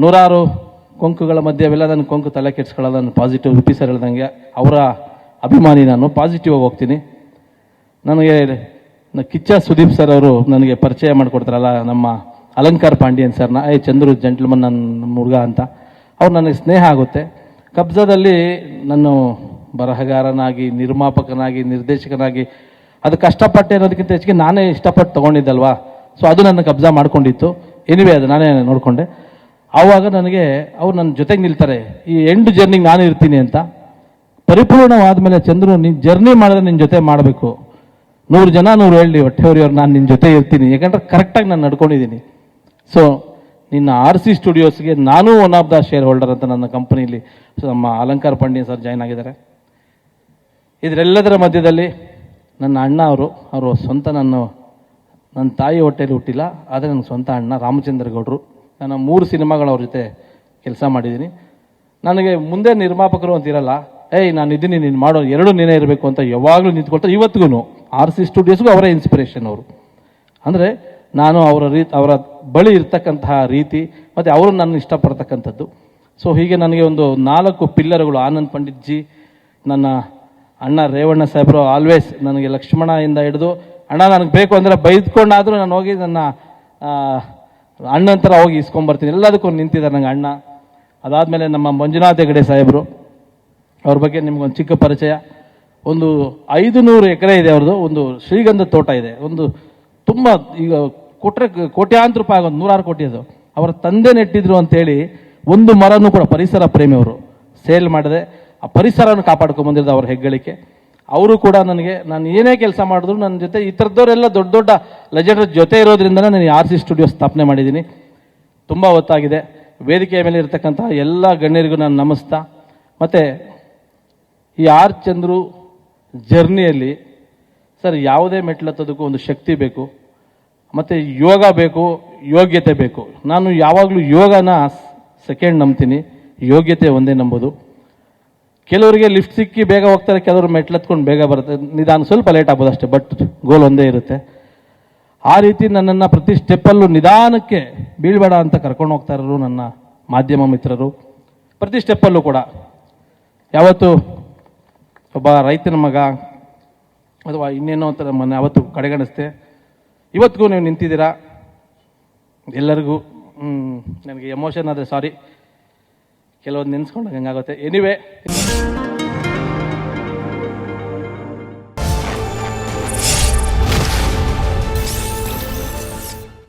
ನೂರಾರು ಕೊಂಕುಗಳ ಮಧ್ಯೆ ಅವೆಲ್ಲ ನನ್ನ ಕೊಂಕು ತಲೆ ಕೆಡ್ಸ್ಕೊಳ್ಳೋದು. ನಾನು ಪಾಸಿಟಿವ್ ರುಪಿ ಸರ್ ಹೇಳ್ದಂಗೆ ಅವರ ಅಭಿಮಾನಿ, ನಾನು ಪಾಸಿಟಿವ್ ಆಗಿ ಹೋಗ್ತೀನಿ. ನನಗೆ ಕಿಚ್ಚ ಸುದೀಪ್ ಸರ್ ಅವರು ನನಗೆ ಪರಿಚಯ ಮಾಡಿಕೊಡ್ತಾರಲ್ಲ, ನಮ್ಮ ಅಲಂಕಾರ್ ಪಾಂಡ್ಯನ್ ಸರ್ನ, ಚಂದ್ರು ಜೆಂಟ್ಲ್ಮನ್ ನಮ್ಮ ಹುಡುಗ ಅಂತ, ಅವ್ರು ನನಗೆ ಸ್ನೇಹ ಆಗುತ್ತೆ. ಕಬ್ಜಾದಲ್ಲಿ ನಾನು ಬರಹಗಾರನಾಗಿ, ನಿರ್ಮಾಪಕನಾಗಿ, ನಿರ್ದೇಶಕನಾಗಿ ಅದು ಕಷ್ಟಪಟ್ಟೆ ಅನ್ನೋದಕ್ಕಿಂತ ಹೆಚ್ಚಿಗೆ ನಾನೇ ಇಷ್ಟಪಟ್ಟು ತೊಗೊಂಡಿದ್ದಲ್ವಾ, ಸೊ ಅದು ನನ್ನ ಕಬ್ಜಾ ಮಾಡ್ಕೊಂಡಿತ್ತು. ಎನಿವೇ ಅದು ನಾನೇ ನೋಡಿಕೊಂಡೆ. ಆವಾಗ ನನಗೆ ಅವ್ರು ನನ್ನ ಜೊತೆಗೆ ನಿಲ್ತಾರೆ, ಈ ಎಂಡ್ ಜರ್ನಿಗೆ ನಾನು ಇರ್ತೀನಿ ಅಂತ. ಪರಿಪೂರ್ಣವಾದ ಮೇಲೆ ಚಂದ್ರು, ನೀನು ಜರ್ನಿ ಮಾಡಿದ್ರೆ ನಿನ್ನ ಜೊತೆ ಮಾಡಬೇಕು, 100 ಜನ 100 ಹೇಳಿ ಹೊಟ್ಟೆವರಿಯವ್ರು, ನಾನು ನಿನ್ನ ಜೊತೆ ಇರ್ತೀನಿ, ಯಾಕಂದ್ರೆ ಕರೆಕ್ಟಾಗಿ ನಾನು ನಡ್ಕೊಂಡಿದ್ದೀನಿ. ಸೊ ನಿನ್ನ RC ಸ್ಟುಡಿಯೋಸ್ಗೆ ನಾನು one of the share holder ಅಂತ ನನ್ನ ಕಂಪನಿಲಿ ನಮ್ಮ ಅಲಂಕಾರ್ ಪಾಂಡ್ಯ ಸರ್ ಜಾಯ್ನ್ ಆಗಿದ್ದಾರೆ. ಇದರೆಲ್ಲದರ ಮಧ್ಯದಲ್ಲಿ ನನ್ನ ಅಣ್ಣ ಅವರು ಸ್ವಂತ ನನ್ನ ತಾಯಿ ಹೊಟ್ಟೆಯಲ್ಲಿ ಹುಟ್ಟಿಲ್ಲ, ಆದರೆ ನನ್ನ ಸ್ವಂತ ಅಣ್ಣ ರಾಮಚಂದ್ರ ಗೌಡರು. ನಾನು 3 ಸಿನಿಮಾಗಳು ಅವ್ರ ಜೊತೆ ಕೆಲಸ ಮಾಡಿದ್ದೀನಿ. ನನಗೆ ಮುಂದೆ ನಿರ್ಮಾಪಕರು ಅಂತಿರಲ್ಲ, ನಾನು ಇದ್ದೀನಿ, ನೀನು ಮಾಡೋ 2 ನೀನೇ ಇರಬೇಕು ಅಂತ ಯಾವಾಗಲೂ ನಿಂತ್ಕೊಳ್ತಾರೆ. ಇವತ್ತಿಗೂ RC ಸ್ಟುಡಿಯೋಸ್ಗೂ ಅವರೇ ಇನ್ಸ್ಪಿರೇಷನ್ ಅವರು. ಅಂದರೆ ನಾನು ಅವರ ಬಳಿ ಇರ್ತಕ್ಕಂತಹ ರೀತಿ ಮತ್ತು ಅವರು ನನ್ನ ಇಷ್ಟಪಡ್ತಕ್ಕಂಥದ್ದು. ಸೊ ಹೀಗೆ ನನಗೆ ಒಂದು 4 ಪಿಲ್ಲರ್ಗಳು, ಆನಂದ್ ಪಂಡಿತ್ ಜಿ, ನನ್ನ ಅಣ್ಣ ರೇವಣ್ಣ ಸಾಹೇಬರು ಆಲ್ವೇಸ್ ನನಗೆ ಲಕ್ಷ್ಮಣದಿಂದ ಹಿಡಿದು, ಅಣ್ಣ ನನಗೆ ಬೇಕು ಅಂದರೆ ಬೈದ್ಕೊಂಡಾದರೂ ನಾನು ಹೋಗಿ ನನ್ನ ಅಣ್ಣನ ಥರ ಹೋಗಿ ಇಸ್ಕೊಂಬರ್ತೀನಿ, ಎಲ್ಲದಕ್ಕೂ ನಿಂತಿದ್ದಾರೆ ನನಗೆ ಅಣ್ಣ. ಅದಾದಮೇಲೆ ನಮ್ಮ ಮಂಜುನಾಥ್ ಹೆಗಡೆ ಸಾಹೇಬರು, ಅವ್ರ ಬಗ್ಗೆ ನಿಮ್ಗೊಂದು ಚಿಕ್ಕ ಪರಿಚಯ. ಒಂದು 500 ಎಕರೆ ಇದೆ ಅವ್ರದ್ದು, ಒಂದು ಶ್ರೀಗಂಧ ತೋಟ ಇದೆ. ಒಂದು ತುಂಬ ಈಗ ಕೊಟ್ಟರೆ ಕೋಟ್ಯಾಂತರ ರೂಪಾಯಿ ಆಗೋದು, 100 ಕೋಟಿ ಅದು ಅವರ ತಂದೆ ನೆಟ್ಟಿದ್ರು ಅಂತೇಳಿ. ಒಂದು ಮರನೂ ಕೂಡ ಪರಿಸರ ಪ್ರೇಮಿ ಅವರು, ಸೇಲ್ ಮಾಡಿದೆ, ಆ ಪರಿಸರವನ್ನು ಕಾಪಾಡ್ಕೊಂಡ್ಬಂದಿರೋದು ಅವ್ರ ಹೆಗ್ಗಳಿಕೆ. ಅವರು ಕೂಡ ನನಗೆ, ನಾನು ಏನೇ ಕೆಲಸ ಮಾಡಿದ್ರು ನನ್ನ ಜೊತೆ ಈ ಥರದವರೆಲ್ಲ ದೊಡ್ಡ ದೊಡ್ಡ ಲೆಜೆಂಡರ್ ಜೊತೆ ಇರೋದ್ರಿಂದನೇ ನಾನು RC ಸ್ಟುಡಿಯೋ ಸ್ಥಾಪನೆ ಮಾಡಿದ್ದೀನಿ. ತುಂಬ ಹೊತ್ತಾಗಿದೆ. ವೇದಿಕೆಯ ಮೇಲೆ ಇರತಕ್ಕಂಥ ಎಲ್ಲ ಗಣ್ಯರಿಗೂ ನಾನು ನಮಿಸ್ತಾ, ಮತ್ತು ಈ ಆರ್ ಚಂದ್ರು ಜರ್ನಿಯಲ್ಲಿ ಸರ್ ಯಾವುದೇ ಮೆಟ್ಲತ್ತೋದಕ್ಕೂ ಒಂದು ಶಕ್ತಿ ಬೇಕು, ಮತ್ತು ಯೋಗ ಬೇಕು, ಯೋಗ್ಯತೆ ಬೇಕು. ನಾನು ಯಾವಾಗಲೂ ಯೋಗನ ಸೆಕೆಂಡ್ ನಂಬ್ತೀನಿ, ಯೋಗ್ಯತೆ ಒಂದೇ ನಂಬೋದು. ಕೆಲವರಿಗೆ ಲಿಫ್ಟ್ ಸಿಕ್ಕಿ ಬೇಗ ಹೋಗ್ತಾರೆ, ಕೆಲವರು ಮೆಟ್ಲತ್ಕೊಂಡು ಬೇಗ ಬರುತ್ತೆ, ನಿಧಾನ ಸ್ವಲ್ಪ ಲೇಟ್ ಆಗ್ಬೋದು ಅಷ್ಟೇ, ಬಟ್ ಗೋಲ್ ಒಂದೇ ಇರುತ್ತೆ. ಆ ರೀತಿ ನನ್ನನ್ನು ಪ್ರತಿ ಸ್ಟೆಪ್ಪಲ್ಲೂ ನಿಧಾನಕ್ಕೆ ಬೀಳ್ಬೇಡ ಅಂತ ಕರ್ಕೊಂಡು ಹೋಗ್ತಾ ಇರೋರು ನನ್ನ ಮಾಧ್ಯಮ ಮಿತ್ರರು. ಪ್ರತಿ ಸ್ಟೆಪ್ಪಲ್ಲೂ ಕೂಡ ಯಾವತ್ತು ಒಬ್ಬ ರೈತನ ಮಗ ಅಥವಾ ಇನ್ನೇನೋ ಅಂತ ನಮ್ಮನ್ನು ಯಾವತ್ತು ಕಡೆಗಣಿಸ್ತೆ. ಇವತ್ತಿಗೂ ನೀವು ನಿಂತಿದ್ದೀರಾ. ಎಲ್ಲರಿಗೂ ನನಗೆ ಎಮೋಷನ್ ಆದರೆ ಸಾರಿ, ಕೆಲವೊಂದು ನೆನೆಸ್ಕೊಂಡಾಗ ಹಂಗಾಗುತ್ತೆ. ಎನಿವೇ